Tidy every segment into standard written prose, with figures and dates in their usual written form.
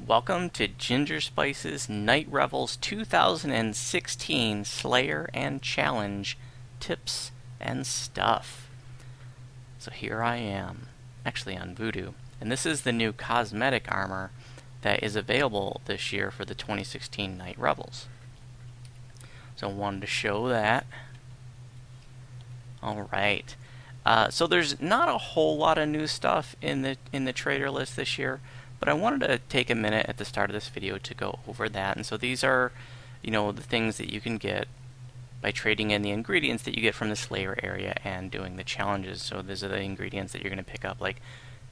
Welcome to Gingerspyce's Night Revels 2016 Slayer and Challenge Tips and Stuff. So here I am, actually on Voodoo, and this is the new cosmetic armor that is available this year for the 2016 Night Revels. So I wanted to show that. Alright. So there's not a whole lot of new stuff in the trader list this year, but I wanted to take a minute at the start of this video to go over that. And so these are, the things that you can get by trading in the ingredients that you get from the Slayer area and doing the challenges. So these are the ingredients that you're going to pick up, like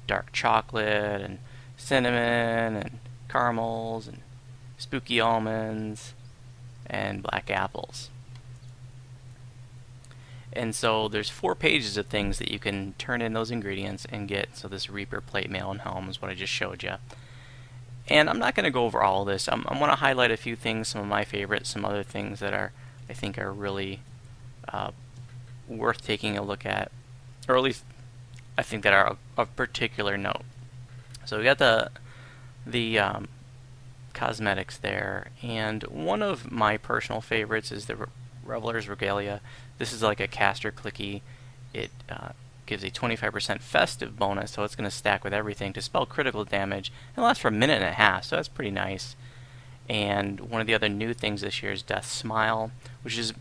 dark chocolate and cinnamon and caramels and spooky almonds and black apples. And so there's 4 pages of things that you can turn in those ingredients and get. So this Reaper plate mail and helm is what I just showed you. And I'm not going to go over all of this. I want to highlight a few things, some of my favorites, some other things that I think are really worth taking a look at, or at least I think that are of particular note. So we got the cosmetics there, and one of my personal favorites is the Reveler's Regalia. This is like a caster clicky. It gives a 25% festive bonus, so it's going to stack with everything to spell critical damage and lasts for a minute and a half, so that's pretty nice. And one of the other new things this year is Death Smile, which is,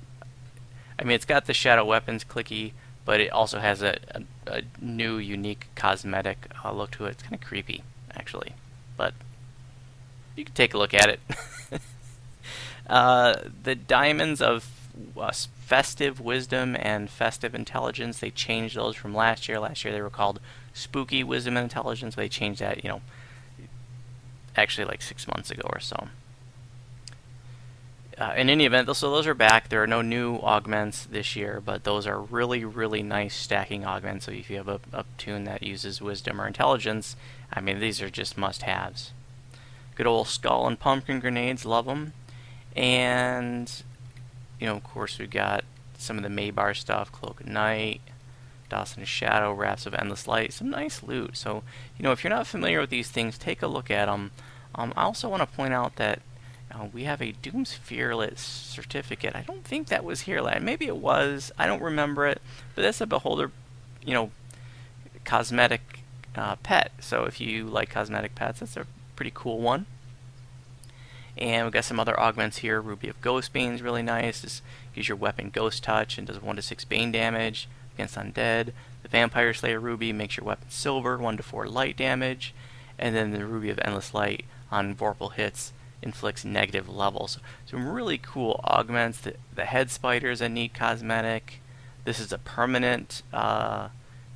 it's got the Shadow Weapons clicky, but it also has a new, unique cosmetic look to it. It's kind of creepy, actually, but you can take a look at it. The Diamonds of Festive Wisdom and Festive Intelligence, they changed those from last year. Last year they were called Spooky Wisdom and Intelligence. They changed that, actually like 6 months ago or so. In any event, so those are back. There are no new augments this year, but those are really, really nice stacking augments. So if you have a tune that uses Wisdom or Intelligence, these are just must-haves. Good old Skull and Pumpkin Grenades, love them. And of course, we've got some of the Maybar stuff, Cloak of Night, Dawson's Shadow, Wraps of Endless Light, some nice loot. So, if you're not familiar with these things, take a look at them. I also want to point out that we have a Doom's Fearless certificate. I don't think that was here last. Maybe it was. I don't remember it. But that's a Beholder, cosmetic pet. So if you like cosmetic pets, that's a pretty cool one. And we've got some other augments here. Ruby of Ghostbane is really nice. This gives your weapon Ghost Touch and does 1-6 Bane damage against undead. The Vampire Slayer Ruby makes your weapon Silver, 1-4 light damage. And then the Ruby of Endless Light on Vorpal hits inflicts negative levels. Some really cool augments. The Head Spider is a neat cosmetic. This is a permanent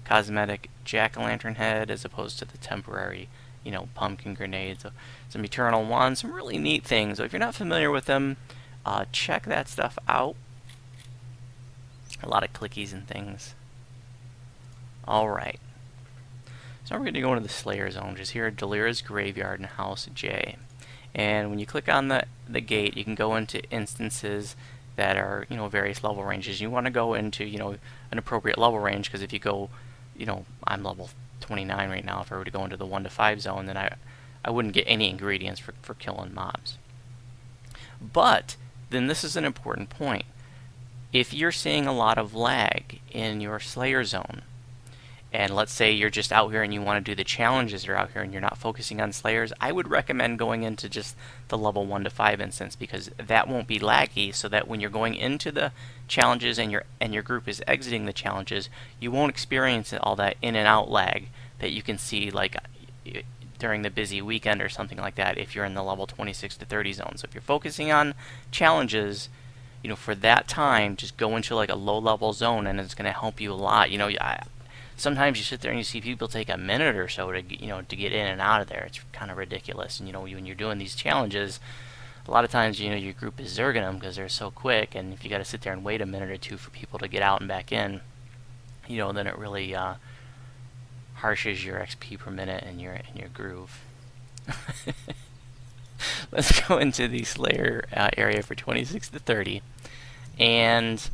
cosmetic Jack-o'-lantern head as opposed to the temporary pumpkin grenades. So some Eternal Wands, some really neat things. So if you're not familiar with them, check that stuff out. A lot of clickies and things. Alright. So now we're going to go into the Slayer Zone, which is here at Delira's Graveyard in House J. And when you click on the gate, you can go into instances that are, various level ranges. You want to go into, an appropriate level range, because if you go, I'm level 29 right now. If I were to go into the 1 to 5 zone, then I wouldn't get any ingredients for killing mobs. But then this is an important point. If you're seeing a lot of lag in your Slayer zone, and let's say you're just out here and you want to do the challenges that are out here and you're not focusing on Slayers, I would recommend going into just the level 1 to 5 instance, because that won't be laggy, so that when you're going into the challenges and your group is exiting the challenges, you won't experience all that in and out lag that you can see like during the busy weekend or something like that if you're in the level 26 to 30 zone. So if you're focusing on challenges, for that time, just go into like a low level zone, and it's going to help you a lot. Sometimes you sit there and you see people take a minute or so to get in and out of there. It's kind of ridiculous. And when you're doing these challenges, a lot of times your group is zerging them because they're so quick, and if you got to sit there and wait a minute or two for people to get out and back in, then it really harshes your XP per minute and your groove. Let's go into the Slayer area for 26 to 30, and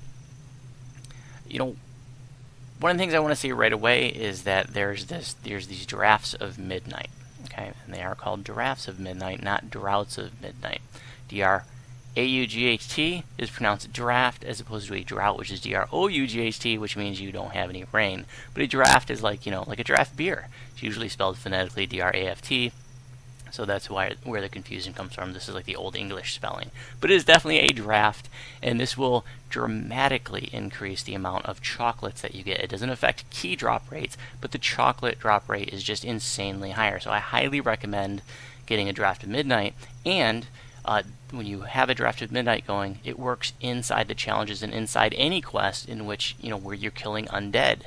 one of the things I want to see right away is that there's these Draughts of Midnight. Okay, and they are called Draughts of Midnight, not Draughts of Midnight. D-R-A-U-G-H-T is pronounced draft as opposed to a drought, which is D-R-O-U-G-H-T, which means you don't have any rain. But a draft is like, like a draft beer. It's usually spelled phonetically D-R-A-F-T. So that's where the confusion comes from. This is like the Old English spelling. But it is definitely a draft, and this will dramatically increase the amount of chocolates that you get. It doesn't affect key drop rates, but the chocolate drop rate is just insanely higher. So I highly recommend getting a Draught of Midnight. And when you have a Draught of Midnight going, it works inside the challenges and inside any quest in which, where you're killing undead.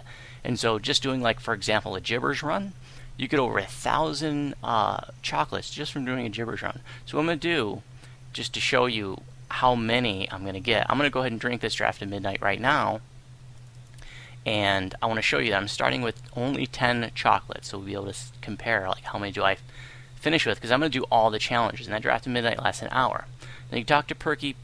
And so just doing, like, for example, a Gibbers run, you get over 1,000 chocolates just from doing a Gibbers run. So what I'm going to do, just to show you how many I'm going to get, I'm going to go ahead and drink this Draught of Midnight right now. And I want to show you that I'm starting with only 10 chocolates, so we'll be able to compare, like, how many do I finish with, because I'm going to do all the challenges, and that Draught of Midnight lasts an hour. Then you talk to Perky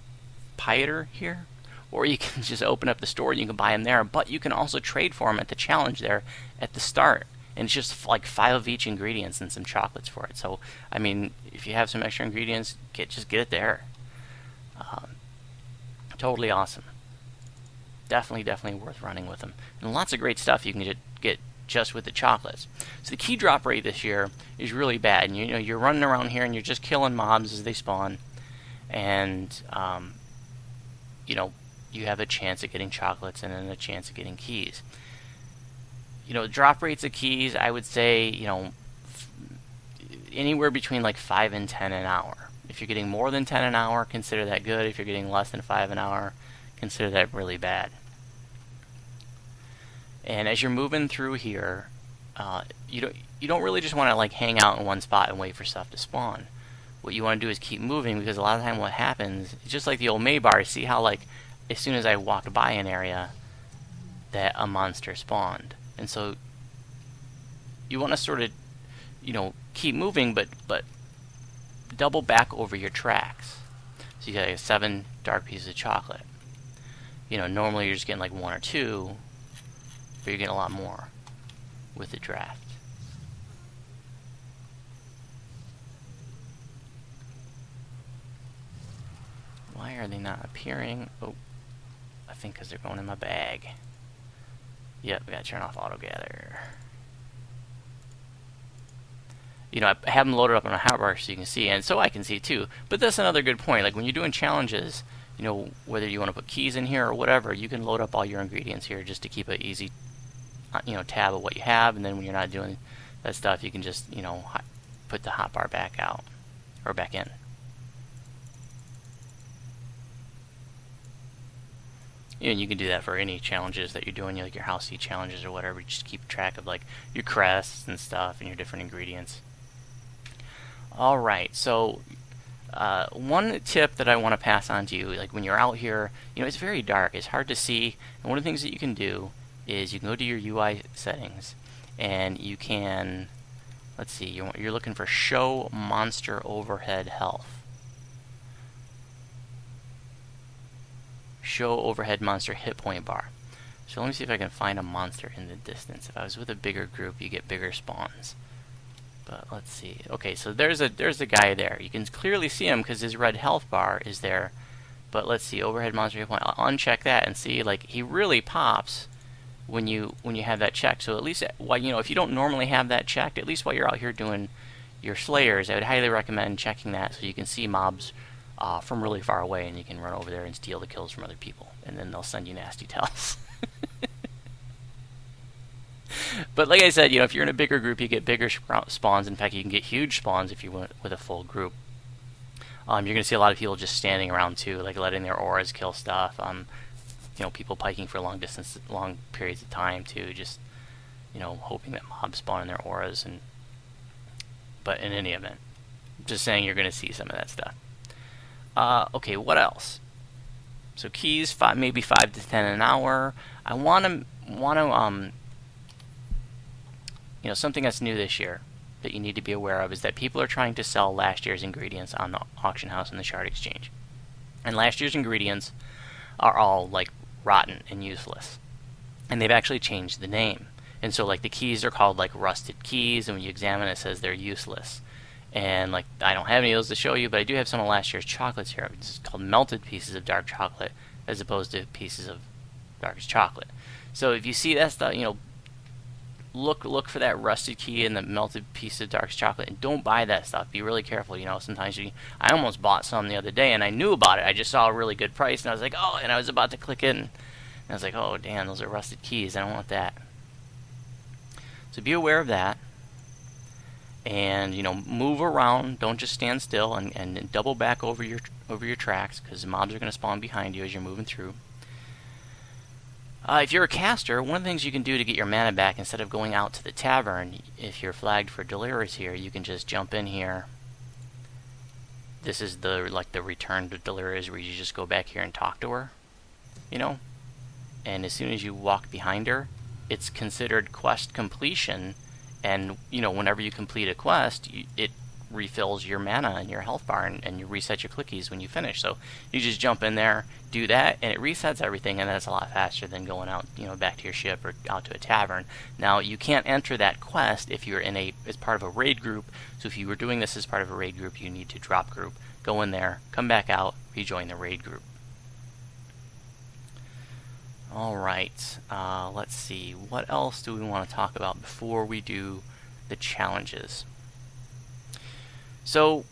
Pieter here, or you can just open up the store and you can buy them there, but you can also trade for them at the challenge there at the start. And it's just like 5 of each ingredients and some chocolates for it. So, I mean, if you have some extra ingredients, just get it there. Totally awesome. Definitely worth running with them. And lots of great stuff you can get just with the chocolates. So the key drop rate this year is really bad. And you're running around here and you're just killing mobs as they spawn. And, you have a chance at getting chocolates and then a chance of getting keys. Drop rates of keys, I would say, anywhere between like 5 and 10 an hour. If you're getting more than 10 an hour, consider that good. If you're getting less than 5 an hour, consider that really bad. And as you're moving through here, you don't really just want to like hang out in one spot and wait for stuff to spawn. What you want to do is keep moving, because a lot of the time what happens, it's just like the old May bar. See how, like, as soon as I walked by an area, that a monster spawned. And so you want to sort of, keep moving, but double back over your tracks. So you got like 7 dark pieces of chocolate. Normally you're just getting like 1 or 2, but you're getting a lot more with the draft. Why are they not appearing? Oh, I think because they're going in my bag. Yep, we gotta turn off auto gather. I have them loaded up on a hotbar so you can see, and so I can see too. But that's another good point. Like when you're doing challenges, whether you want to put keys in here or whatever, you can load up all your ingredients here just to keep an easy, tab of what you have. And then when you're not doing that stuff, you can just, put the hotbar back out or back in. And you can do that for any challenges that you're doing, like your house seed challenges or whatever. You just keep track of like your crests and stuff and your different ingredients. Alright, so one tip that I want to pass on to you, like when you're out here, it's very dark, it's hard to see, and one of the things that you can do is you can go to your UI settings and you can, let's see, you're looking for show monster overhead health. Show overhead monster hit point bar. So let me see if I can find a monster in the distance. If I was with a bigger group, you get bigger spawns. But let's see. Okay, so there's a guy there. You can clearly see him because his red health bar is there. But let's see, overhead monster hit point. I'll uncheck that and see, like, he really pops when you have that checked. So at least if you don't normally have that checked, at least while you're out here doing your slayers, I would highly recommend checking that so you can see mobs from really far away, and you can run over there and steal the kills from other people, and then they'll send you nasty tells. But like I said, if you're in a bigger group, you get bigger spawns. In fact, you can get huge spawns if you went with a full group. You're going to see a lot of people just standing around too, like letting their auras kill stuff. People piking for long periods of time too, just hoping that mobs spawn in their auras. But in any event, just saying, you're going to see some of that stuff. Okay, what else? So keys, maybe 5 to 10 an hour. I want to something that's new this year that you need to be aware of is that people are trying to sell last year's ingredients on the auction house and the shard exchange. And last year's ingredients are all like rotten and useless. And they've actually changed the name. And so like the keys are called like rusted keys, and when you examine it, it says they're useless. And like I don't have any of those to show you, but I do have some of last year's chocolates here. It's called melted pieces of dark chocolate as opposed to pieces of darkest chocolate. So if you see that stuff, look for that rusted key and the melted piece of darkest chocolate, and don't buy that stuff. Be really careful. Sometimes I almost bought some the other day, and I knew about it. I just saw a really good price, and I was like, oh, and I was about to click in, and I was like, oh, damn, those are rusted keys. I don't want that. So be aware of that, and move around. Don't just stand still, and double back over your tracks, because the mobs are going to spawn behind you as you're moving through. If you're a caster, one of the things you can do to get your mana back, instead of going out to the tavern, if you're flagged for Delirious here, you can just jump in here. This is the return to Delirious, where you just go back here and talk to her, and as soon as you walk behind her, it's considered quest completion, and whenever you complete a quest, it refills your mana and your health bar, and you reset your clickies when you finish. So you just jump in there, do that, and it resets everything, and that's a lot faster than going out, back to your ship or out to a tavern. Now you can't enter that quest if you're as part of a raid group. So if you were doing this as part of a raid group, you need to drop group, go in there, come back out, rejoin the raid group. Alright, let's see, what else do we want to talk about before we do the challenges? So,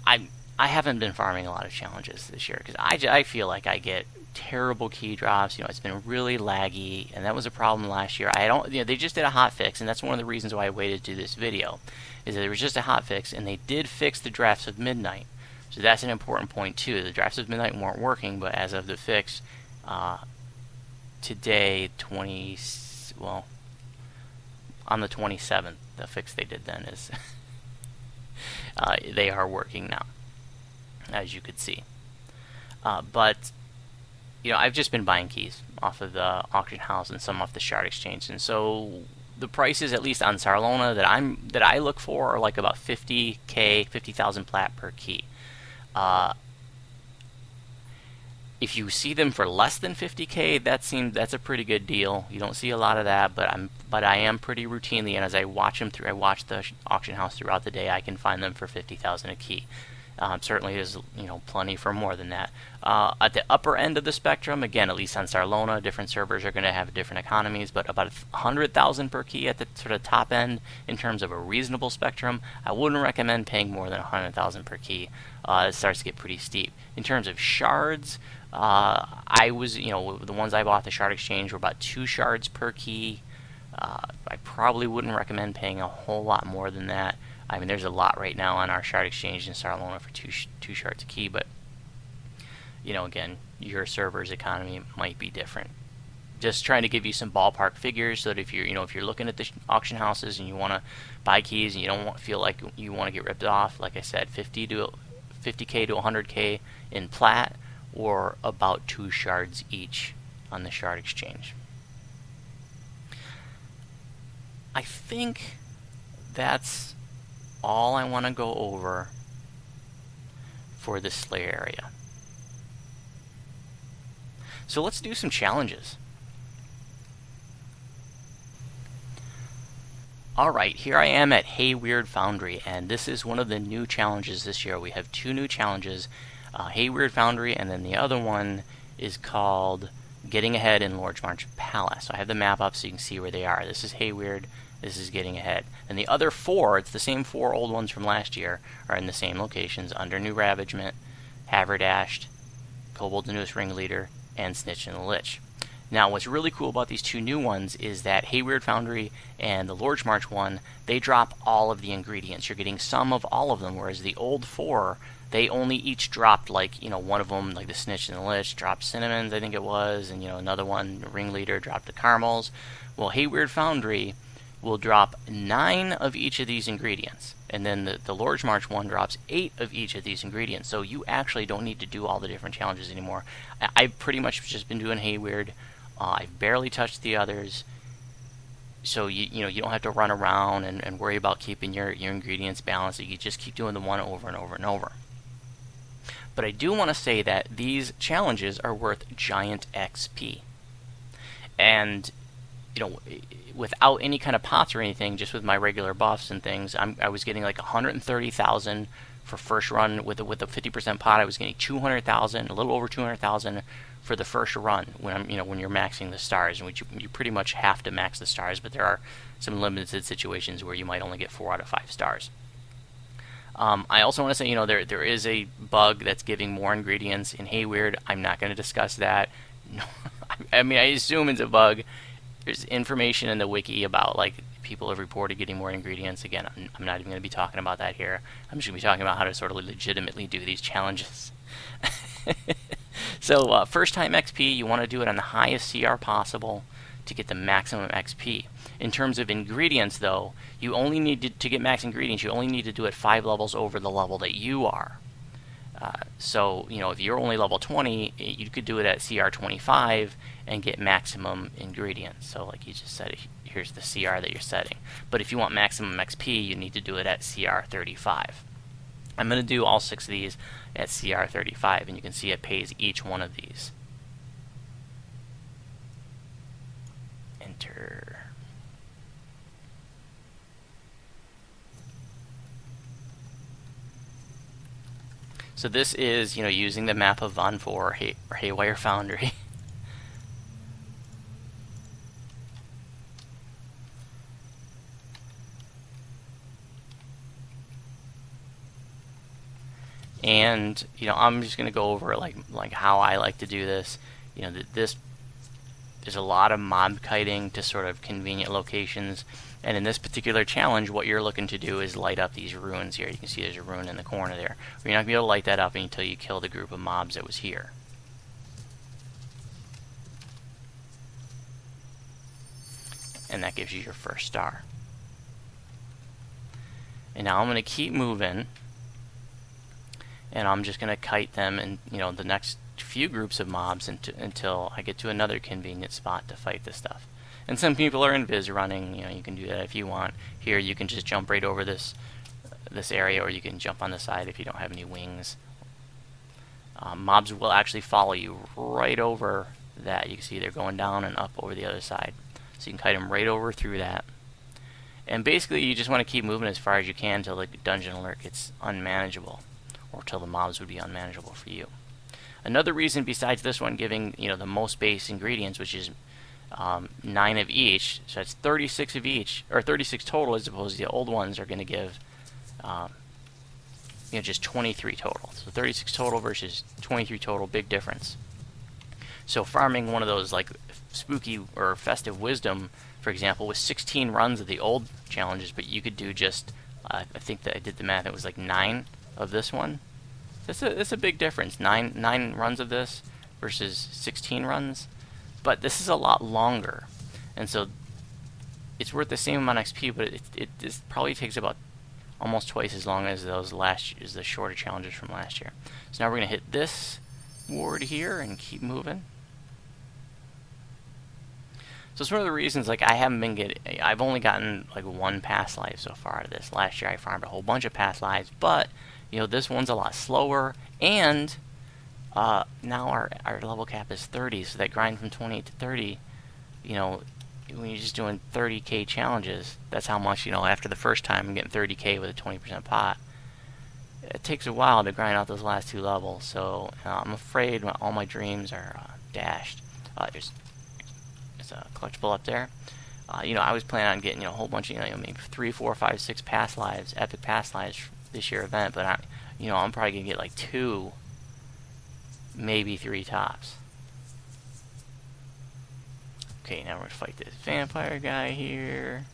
I haven't been farming a lot of challenges this year, because I feel like I get terrible key drops. It's been really laggy, and that was a problem last year. They just did a hotfix, and that's one of the reasons why I waited to do this video, is that there was just a hotfix, and they did fix the Draughts of Midnight. So that's an important point too. The Draughts of Midnight weren't working, but as of the fix, today, on the 27th, the fix they did then is they are working now, as you could see. But I've just been buying keys off of the auction house and some off the shard exchange, and so the prices, at least on Sarlona, that I look for are like about 50,000 plat per key. If you see them for less than 50k, that's a pretty good deal. You don't see a lot of that, but I am pretty routinely, and as I watch the auction house throughout the day, I can find them for 50,000 a key. Certainly there's plenty for more than that. At the upper end of the spectrum, again, at least on Sarlona, different servers are going to have different economies, but about 100,000 per key at the sort of top end in terms of a reasonable spectrum. I wouldn't recommend paying more than 100,000 per key. It starts to get pretty steep. In terms of shards, the ones I bought at the shard exchange were about 2 shards per key. I probably wouldn't recommend paying a whole lot more than that. I mean, there's a lot right now on our shard exchange in Sarlona for two shards a key, but again, your server's economy might be different. Just trying to give you some ballpark figures so that if you're looking at the auction houses and you want to buy keys and you don't feel like you want to get ripped off, like I said, 50k to 100k in plat, or about 2 shards each on the shard exchange. I think that's all I want to go over for the Slayer area. So let's do some challenges. Alright, here I am at Hayward Foundry, and this is one of the new challenges this year. We have 2 new challenges, Hayward Foundry, and then the other one is called Getting Ahead in Lord's March Palace. So I have the map up so you can see where they are. This is Hayward, this is Getting Ahead. And the other 4, it's the same 4 old ones from last year, are in the same locations, under New Ravagement, Haverdashed, Kobold the Newest Ringleader, and Snitch and the Lich. Now, what's really cool about these 2 new ones is that Hayward Foundry and the Lord's March one, they drop all of the ingredients. You're getting some of all of them, whereas the old 4, they only each dropped, like, one of them, like the Snitch and the Lich, dropped cinnamons, I think it was, and, another one, the Ringleader, dropped the caramels. Well, Hayward Foundry will drop 9 of each of these ingredients, and then the Lord's March one drops 8 of each of these ingredients, so you actually don't need to do all the different challenges anymore. I've pretty much just been doing Hayward. I've barely touched the others, so you don't have to run around and worry about keeping your ingredients balanced. You just keep doing the one over and over and over. But I do want to say that these challenges are worth giant XP. And without any kind of pots or anything, just with my regular buffs and things, I was getting like 130,000 for first run with a 50% pot. I was getting 200,000, a little over 200,000 for the first run when when you're maxing the stars, and which you pretty much have to max the stars, but there are some limited situations where you might only get 4 out of 5 stars. I also want to say, there is a bug that's giving more ingredients in Hayward. I'm not going to discuss that. No, I mean, I assume it's a bug. There's information in the wiki about like people have reported getting more ingredients. Again, I'm not even going to be talking about that here. I'm just going to be talking about how to sort of legitimately do these challenges. So first time XP, you want to do it on the highest CR possible to get the maximum XP. In terms of ingredients, though, you only need to get max ingredients, you only need to do it 5 levels over the level that you are. So, if you're only level 20, you could do it at CR 25 and get maximum ingredients. So, like you just said, here's the CR that you're setting. But if you want maximum XP, you need to do it at CR 35. I'm going to do all 6 of these at CR 35, and you can see it pays each one of these. Enter. So this is, using the map of Von 4 or Haywire Foundry. And I'm just going to go over like how I like to do this. There's a lot of mob kiting to sort of convenient locations, and in this particular challenge, what you're looking to do is light up these ruins here. You can see there's a ruin in the corner there. You're not going to be able to light that up until you kill the group of mobs that was here. And that gives you your first star. And now I'm going to keep moving, and I'm just going to kite them in the next few groups of mobs until I get to another convenient spot to fight this stuff. And some people are invis running. You can do that if you want. Here you can just jump right over this area, or you can jump on the side if you don't have any wings. Mobs will actually follow you right over that. You can see they're going down and up over the other side. So you can kite them right over through that. And basically you just want to keep moving as far as you can until the dungeon alert gets unmanageable, or till the mobs would be unmanageable for you. Another reason besides this one giving the most base ingredients, which is 9 of each, so that's 36 of each, or 36 total, as opposed to the old ones are going to give just 23 total. So 36 total versus 23 total, big difference. So farming one of those like spooky or festive wisdom, for example, with 16 runs of the old challenges, but you could do just I think that I did the math, it was like 9 of this one. That's a big difference. 9 runs of this versus 16 runs. But this is a lot longer, and so it's worth the same amount of XP, but it probably takes about almost twice as long as the shorter challenges from last year. So now we're going to hit this ward here and keep moving. So it's one of the reasons I've only gotten like 1 past life so far out of this. Last year I farmed a whole bunch of past lives, but this one's a lot slower, and now our level cap is 30, so that grind from 28 to 30, when you're just doing 30k challenges, that's how much, after the first time I'm getting 30k with a 20% pot. It takes a while to grind out those last 2 levels, so I'm afraid all my dreams are dashed. There's a collectible up there. I was planning on getting a whole bunch of maybe 3, 4, 5, 6 past lives, epic past lives this year event, but I'm probably gonna get like 2, maybe 3 tops. Okay, now we're gonna fight this vampire guy here.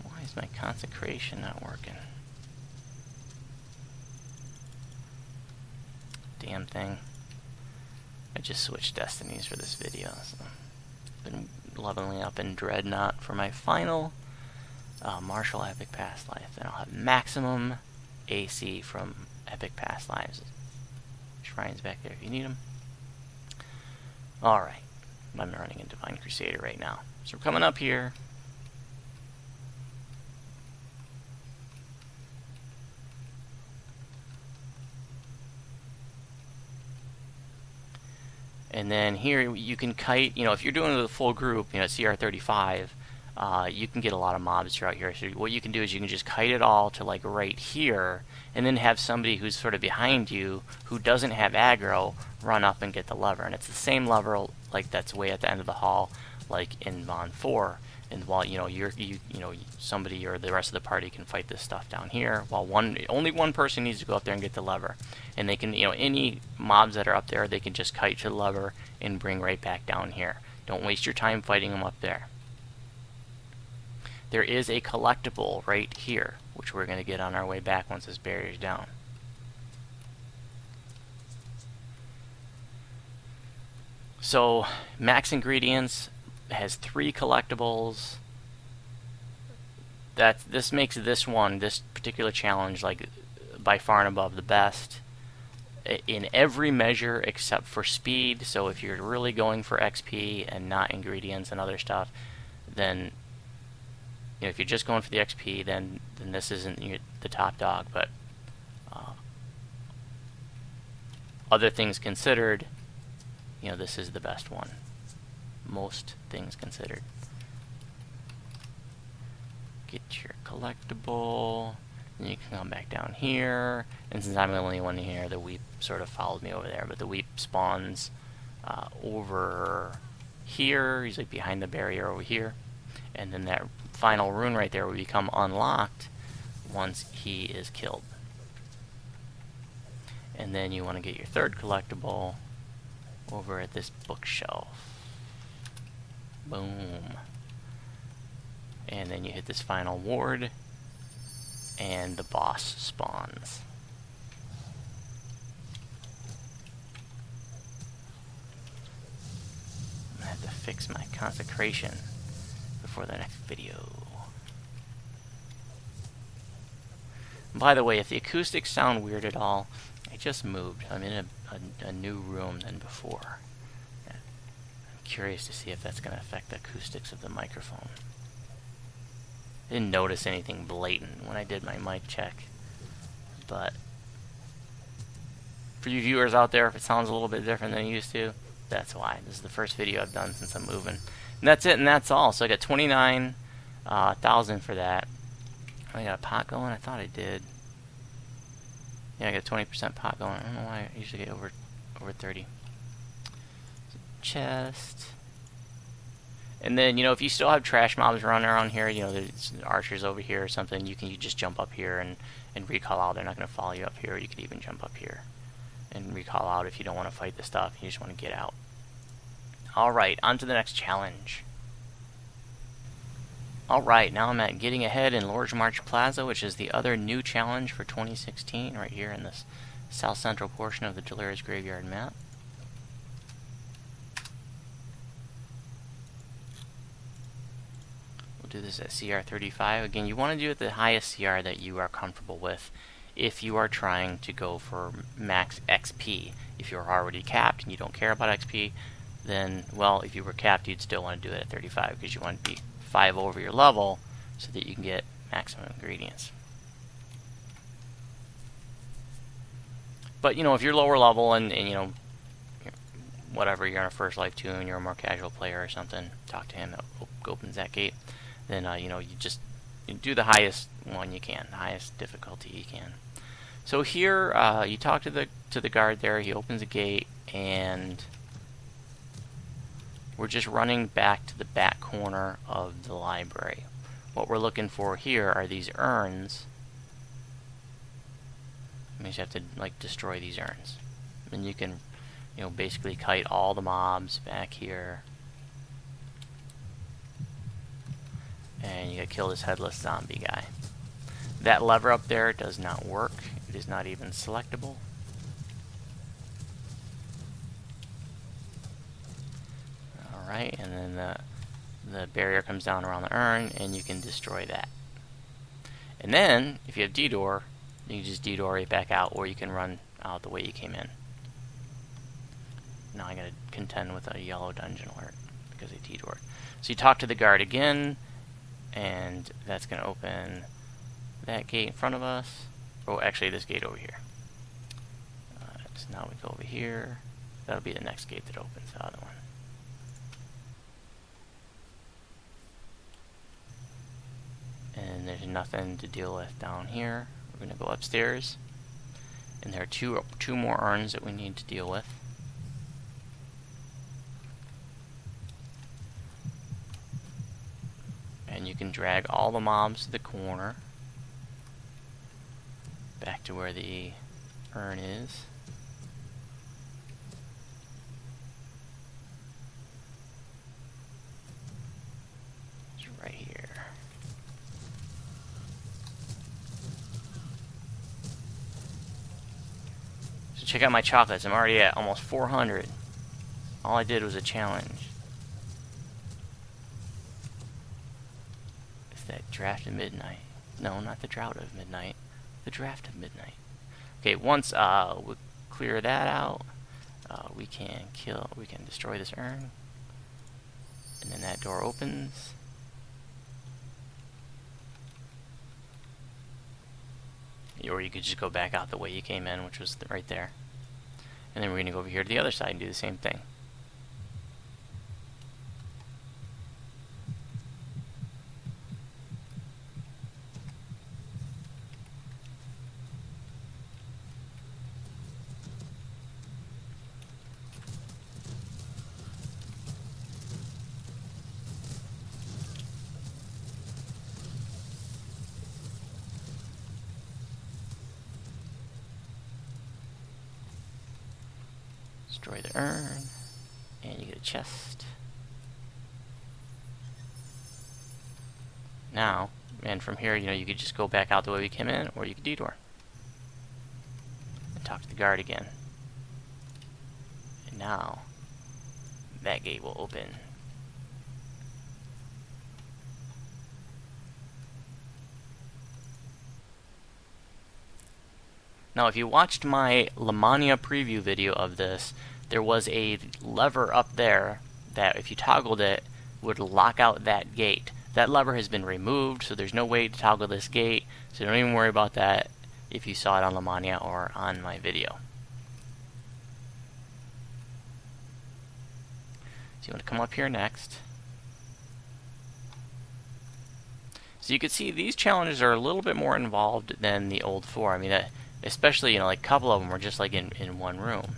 Why is my consecration not working? Damn thing. I just switched destinies for this video, so I've been leveling up in Dreadnought for my final Martial Epic Past Life. Then I'll have maximum AC from Epic Past Lives. Shrines back there if you need them. Alright, I'm running in Divine Crusader right now. So we're coming up here. And then here you can kite, if you're doing the full group, CR35, you can get a lot of mobs throughout here. So what you can do is you can just kite it all to like right here, and then have somebody who's sort of behind you who doesn't have aggro run up and get the lever. And it's the same lever like that's way at the end of the hall, like in Mon 4. And while somebody or the rest of the party can fight this stuff down here, while only one person needs to go up there and get the lever, and they can, any mobs that are up there, they can just kite to the lever and bring right back down here. Don't waste your time fighting them up there. There is a collectible right here, which we're going to get on our way back once this barrier's down. So max ingredients has 3 collectibles. This makes this particular challenge, like by far and above the best in every measure except for speed. So if you're really going for XP and not ingredients and other stuff, then if you're just going for the XP, then this isn't the top dog. But other things considered, this is the best one. Most things considered. Get your collectible, and you can come back down here. And since I'm the only one here, the weep sort of followed me over there. But the weep spawns over here. He's like behind the barrier over here. And then that final rune right there will become unlocked once he is killed. And then you want to get your third collectible over at this bookshelf. Boom. And then you hit this final ward, and the boss spawns. I'm gonna have to fix my consecration before the next video. And by the way, if the acoustics sound weird at all, I just moved. I'm in a new room than before. I'm curious to see if that's going to affect the acoustics of the microphone. I didn't notice anything blatant when I did my mic check, but for you viewers out there, if it sounds a little bit different than it used to, that's why. This is the first video I've done since I'm moving. And that's it, and that's all. So I got 29,000 for that. I got a pot going? I thought I did. Yeah, I got 20% pot going. I don't know why I usually get over 30. Chest. And then, if you still have trash mobs running around here, there's archers over here or something, you just jump up here and recall out. They're not going to follow you up here. You could even jump up here and recall out if you don't want to fight the stuff. You just want to get out. Alright, on to the next challenge. Alright, now I'm at Getting Ahead in Lord's March Plaza, which is the other new challenge for 2016, right here in this south central portion of the Delirious Graveyard map. We'll do this at CR 35. Again, you want to do it the highest CR that you are comfortable with if you are trying to go for max XP. If you're already capped and you don't care about XP, then, well, if you were capped, you'd still want to do it at 35 because you want to be 5 over your level so that you can get maximum ingredients. But, if you're lower level and whatever, you're on a first life tune, you're a more casual player or something, talk to him, that opens that gate, then, you just do the highest one you can, the highest difficulty you can. So here, you talk to the guard there, he opens a gate, and we're just running back to the back corner of the library. What we're looking for here are these urns. You just have to destroy these urns. And you can basically kite all the mobs back here. And you gotta kill this headless zombie guy. That lever up there does not work. It is not even selectable. Alright, and then the barrier comes down around the urn, and you can destroy that. And then, if you have D-door, you can just D-door right back out, or you can run out the way you came in. Now I gotta contend with a yellow dungeon alert. because they detoured. So you talk to the guard again, and that's going to open that gate in front of us. Oh, actually, this gate over here. So now we go over here. That'll be the next gate that opens, the other one. And there's nothing to deal with down here. We're going to go upstairs. And there are two more urns that we need to deal with. And you can drag all the mobs to the corner. Back to where the urn is. It's right here. So check out my chocolates. I'm already at almost 400. All I did was a challenge. It's that Draught of Midnight. No, not the Draught of Midnight. The Draught of Midnight. Okay, once we clear that out, we can destroy this urn, and then that door opens. Or you could just go back out the way you came in, which was right there. And then we're going to go over here to the other side and do the same thing. Destroy the urn, and you get a chest. Now, and from here, you could just go back out the way we came in, or you could detour. And talk to the guard again. And now, that gate will open. Now, if you watched my Lamania preview video of this, there was a lever up there that, if you toggled it, would lock out that gate. That lever has been removed, so there's no way to toggle this gate, so don't even worry about that if you saw it on Lamania or on my video. So you want to come up here next. So you can see these challenges are a little bit more involved than the old 4. I mean, especially, like a couple of them were just like in one room.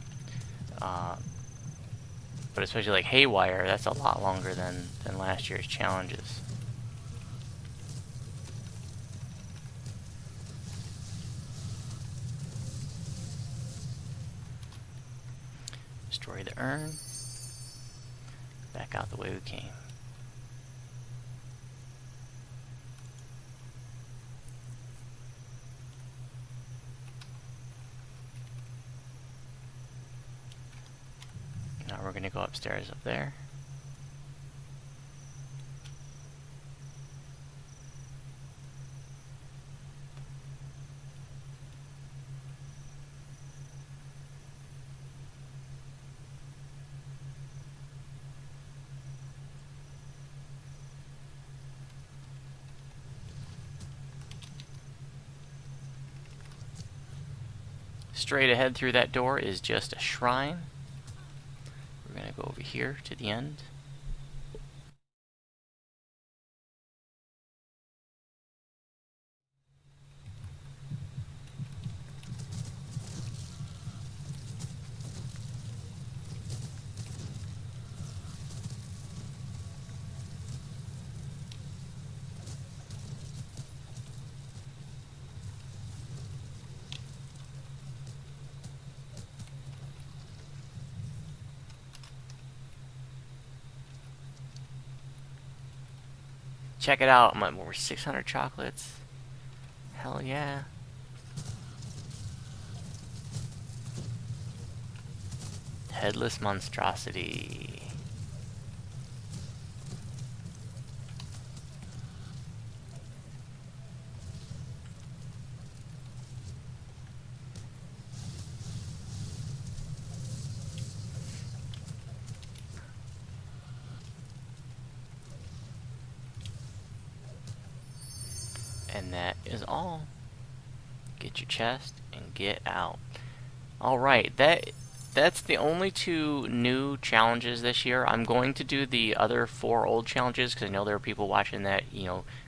But especially like Haywire, that's a lot longer than last year's challenges. Destroy the urn. Back out the way we came. Now we're going to go upstairs up there. Straight ahead through that door is just a shrine. We're going to go over here to the end. Check it out. I'm at over 600 chocolates. Hell yeah. Headless monstrosity. And that is all. Get your chest and get out. Alright, that's the only 2 new challenges this year. I'm going to do the other 4 old challenges because I know there are people watching that,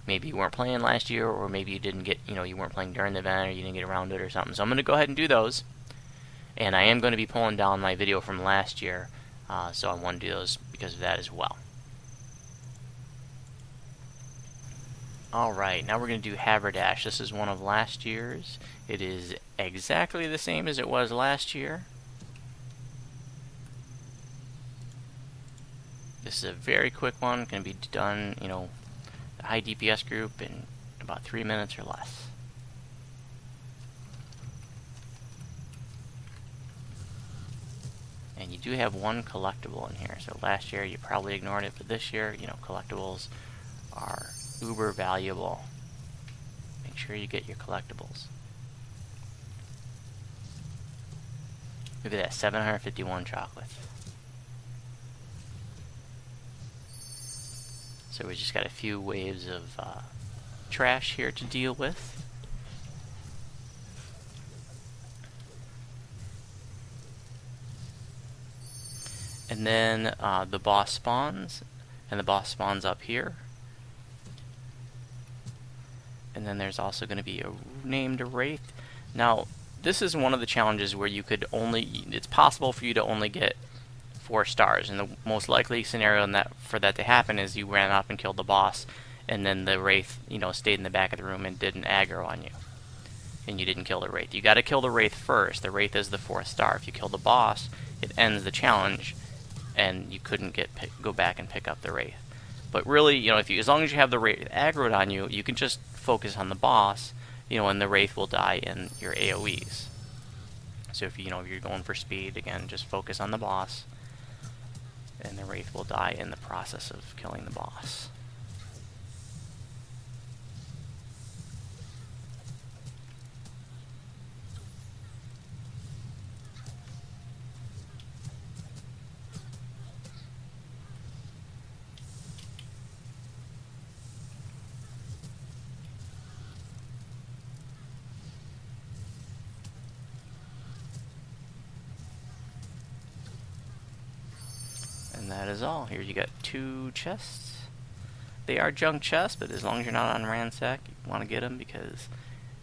maybe you weren't playing last year, or maybe you didn't get, you weren't playing during the event, or you didn't get around to it or something. So I'm going to go ahead and do those. And I am going to be pulling down my video from last year, so I want to do those because of that as well. Alright, now we're going to do Haberdash. This is one of last year's. It is exactly the same as it was last year. This is a very quick one, going to be done, the high DPS group in about 3 minutes or less. And you do have 1 collectible in here. So last year you probably ignored it, but this year, collectibles are uber valuable. Make sure you get your collectibles. Look at that, 751 chocolates. So we just got a few waves of trash here to deal with. And then the boss spawns, and the boss spawns up here. And then there's also going to be a named Wraith. Now, this is one of the challenges where you could it's possible for you to only get 4 stars, and the most likely scenario for that to happen is you ran up and killed the boss, and then the Wraith, stayed in the back of the room and didn't aggro on you, and you didn't kill the Wraith. You got to kill the Wraith first. The Wraith is the 4th star. If you kill the boss, it ends the challenge, and you couldn't go back and pick up the Wraith. But really, as long as you have the Wraith aggroed on you, you can just focus on the boss, and the Wraith will die in your AoEs. So if you're going for speed, again, just focus on the boss, and the Wraith will die in the process of killing the boss. And that is all. Here you got 2 chests. They are junk chests, but as long as you're not on ransack, you want to get them because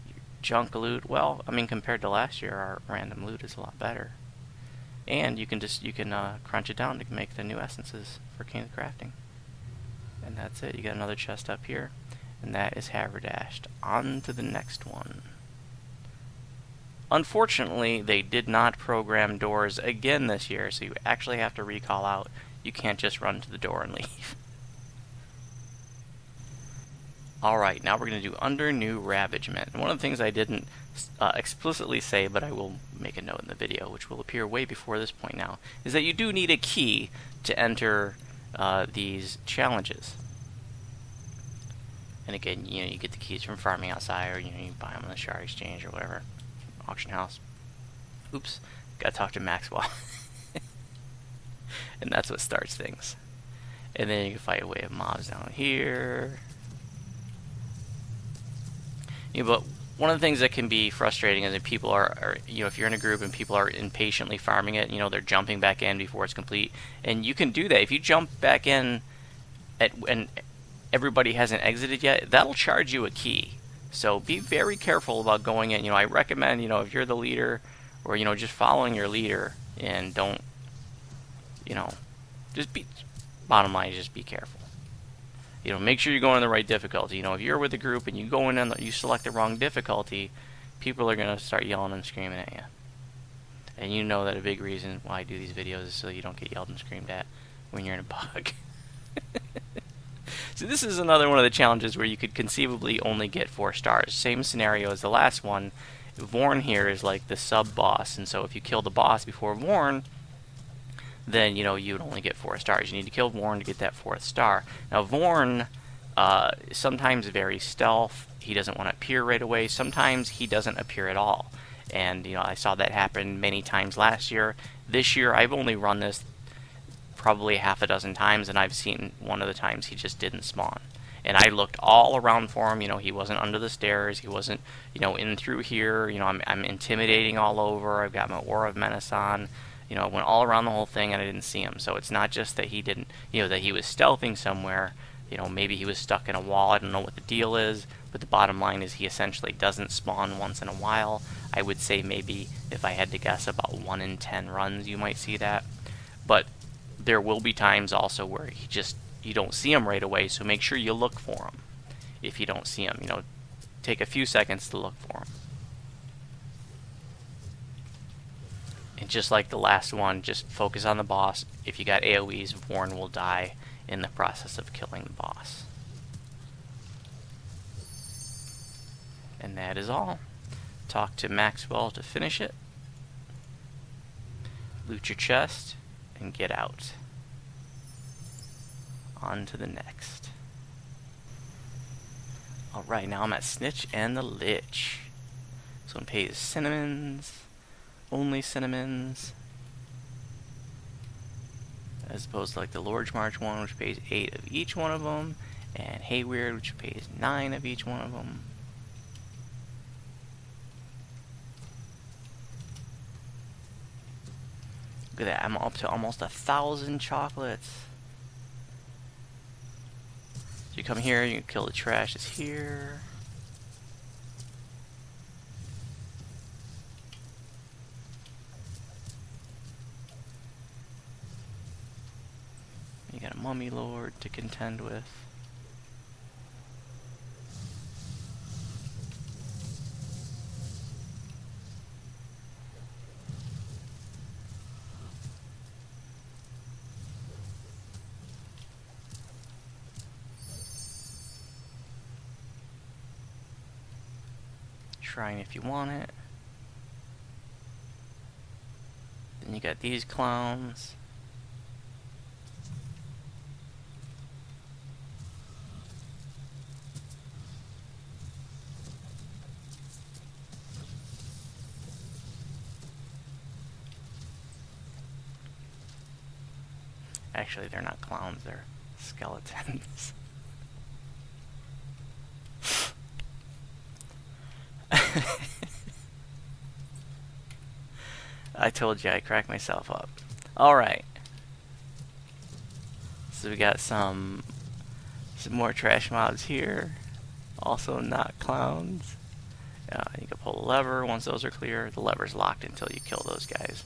your junk loot, well, I mean, compared to last year, our random loot is a lot better. And you can crunch it down to make the new essences for King of Crafting. And that's it. You got another chest up here, and that is haberdashed. On to the next one. Unfortunately, they did not program doors again this year, so you actually have to recall out. You can't just run to the door and leave. Alright, now we're going to do under new ravagement. And one of the things I didn't explicitly say, but I will make a note in the video, which will appear way before this point now, is that you do need a key to enter these challenges. And again, you get the keys from farming outside, or you buy them on the Shard Exchange or whatever. Auction house. Oops, gotta talk to Maxwell. And that's what starts things. And then you can fight a wave of mobs down here. But one of the things that can be frustrating is that people are if you're in a group and people are impatiently farming it, they're jumping back in before it's complete. And you can do that. If you jump back in and everybody hasn't exited yet, that'll charge you a key. So be very careful about going in. I recommend, if you're the leader, or, just following your leader, and don't, bottom line is just be careful. Make sure you're going in the right difficulty. If you're with a group and you go in and you select the wrong difficulty, people are going to start yelling and screaming at you. And you know that a big reason why I do these videos is so you don't get yelled and screamed at when you're in a bug. So this is another one of the challenges where you could conceivably only get 4 stars. Same scenario as the last one. Vorn here is like the sub-boss, and so if you kill the boss before Vorn, then you would only get 4 stars. You need to kill Vorn to get that 4th star. Now Vorn sometimes very stealth. He doesn't want to appear right away. Sometimes he doesn't appear at all. And I saw that happen many times last year. This year I've only run this probably half a dozen times, and I've seen one of the times he just didn't spawn. And I looked all around for him. You know, he wasn't under the stairs. He wasn't, you know, in through here. You know, I'm intimidating all over. I've got my Aura of Menace on. You know, I went all around the whole thing and I didn't see him. So it's not just that he didn't, you know, that he was stealthing somewhere. You know, maybe he was stuck in a wall. I don't know what the deal is. But the bottom line is he essentially doesn't spawn once in a while. I would say maybe, if I had to guess, about 1 in 10 runs you might see that. But there will be times also where he just, you don't see him right away, so make sure you look for him. If you don't see him, you know, take a few seconds to look for him. And just like the last one, just focus on the boss. If you got AoEs, Vorn will die in the process of killing the boss. And that is all. Talk to Maxwell to finish it. Loot your chest and get out. On to the next. Alright, now I'm at Snitch and the Lich. This one pays cinnamons. Only cinnamons. As opposed to like the Lord's March one, which pays 8 of each one of them. And Hayward, which pays 9 of each one of them. Look at that, I'm up to almost 1,000 chocolates. So you come here, you can kill the trash that's here. You got a Mummy Lord to contend with. Shrine if you want it. Then you got these clowns. Actually, they're not clowns, they're skeletons. I told you I cracked myself up. Alright. So we got some more trash mobs here. Also not clowns. You can pull the lever once those are clear. The lever's locked until you kill those guys.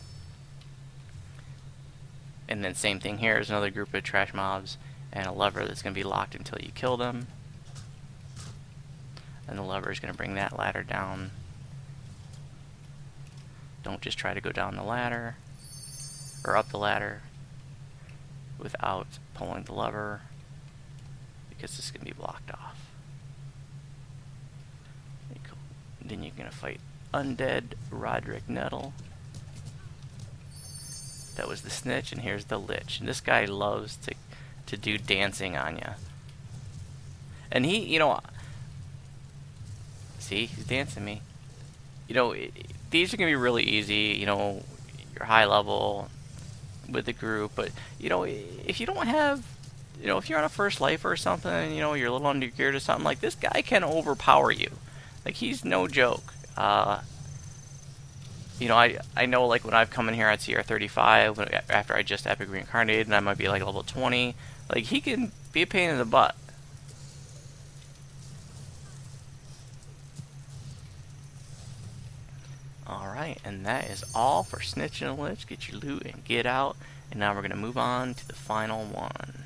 And then same thing here is another group of trash mobs and a lever that's going to be locked until you kill them. And the lever is going to bring that ladder down. Don't just try to go down the ladder or up the ladder without pulling the lever, because this is going to be blocked off. Then you're going to fight Undead Roderick Nettle. That was the Snitch, and here's the Lich. And this guy loves to do dancing on you. And he, you know, see, he's dancing me. You know, these are going to be really easy, you know, you're high level with the group, but, you know, if you don't have, you know, if you're on a first life or something, you know, you're a little under-geared or something, like, this guy can overpower you. Like, he's no joke. You know, I know, like, when I've come in here at CR 35, after I just epic reincarnated, and I might be, like, level 20, like, he can be a pain in the butt. Alright, and that is all for Snitch and Lich. Get your loot and get out. And now we're going to move on to the final one.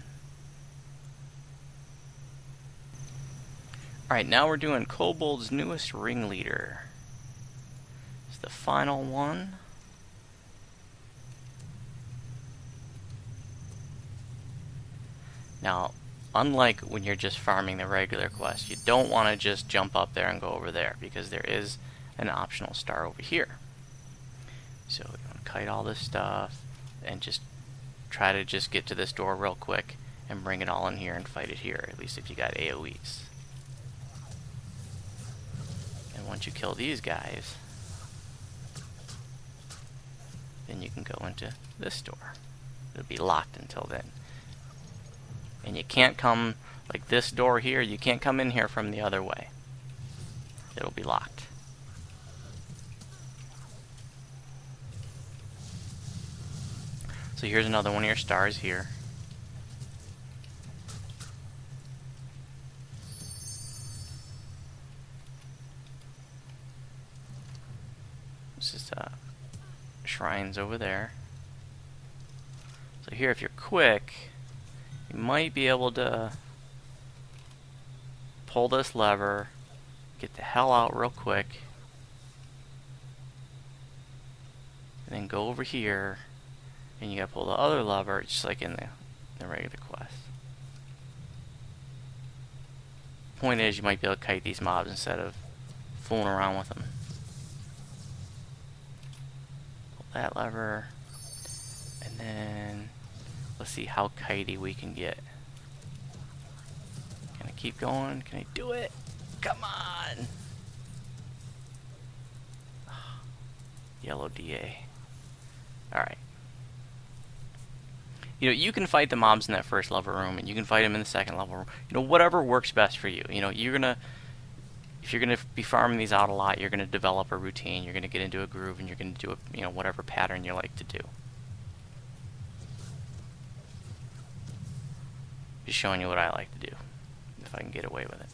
Alright, now we're doing Kobold's newest ringleader. It's the final one. Now, unlike when you're just farming the regular quest, you don't want to just jump up there and go over there, because there is an optional star over here. So you want to kite all this stuff and just try to just get to this door real quick and bring it all in here and fight it here, at least if you got AoEs. And once you kill these guys, then you can go into this door. It'll be locked until then. And you can't come Like this door here, you can't come in here from the other way. It'll be locked. So here's another one of your stars here. This is shrines over there. So here, if you're quick, you might be able to pull this lever, get the hell out real quick, and then go over here, and you gotta pull the other lever, just like in the regular quest. Point is, you might be able to kite these mobs instead of fooling around with them. Pull that lever, and then let's see how kitey we can get. Can I keep going? Can I do it? Come on! Yellow DA. Alright. You know, you can fight the mobs in that first level room, and you can fight them in the second level room. You know, whatever works best for you. You know, if you're gonna be farming these out a lot, you're gonna develop a routine. You're gonna get into a groove, and you're gonna do a, you know, whatever pattern you like to do. Just showing you what I like to do, if I can get away with it.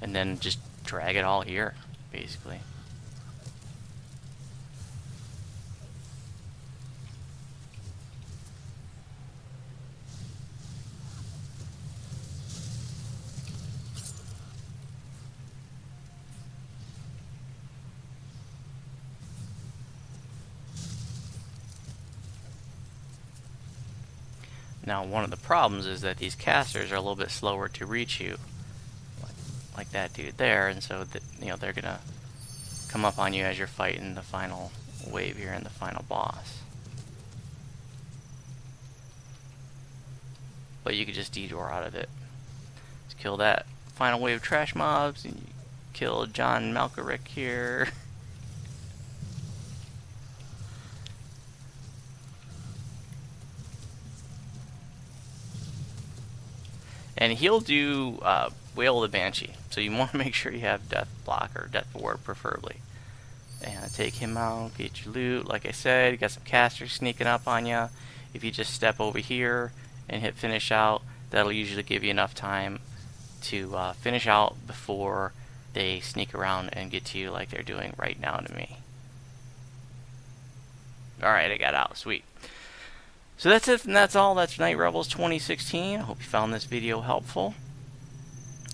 And then just drag it all here, basically. Now, one of the problems is that these casters are a little bit slower to reach you, like that dude there, and so that, you know, they're gonna come up on you as you're fighting the final wave here and the final boss. But you could just detour out of it. Just kill that final wave of trash mobs, and you kill John Malkarick here. And he'll do Wail of the Banshee, so you want to make sure you have Death Block or Death Ward preferably. And take him out, get your loot. Like I said, you got some casters sneaking up on you. If you just step over here and hit finish out, that'll usually give you enough time to finish out before they sneak around and get to you like they're doing right now to me. Alright, I got out. Sweet. So that's it, and that's all. That's Night Revels 2016. I hope you found this video helpful.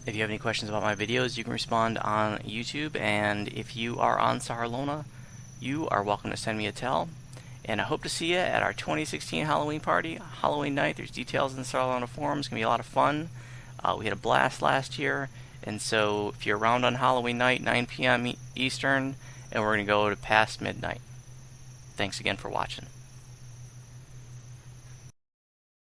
If you have any questions about my videos, you can respond on YouTube, and if you are on Sarlona, you are welcome to send me a tell. And I hope to see you at our 2016 Halloween party, Halloween night. There's details in the Sarlona forums. It's going to be a lot of fun. We had a blast last year, and so if you're around on Halloween night, 9 p.m. Eastern, and we're going to go to past midnight. Thanks again for watching.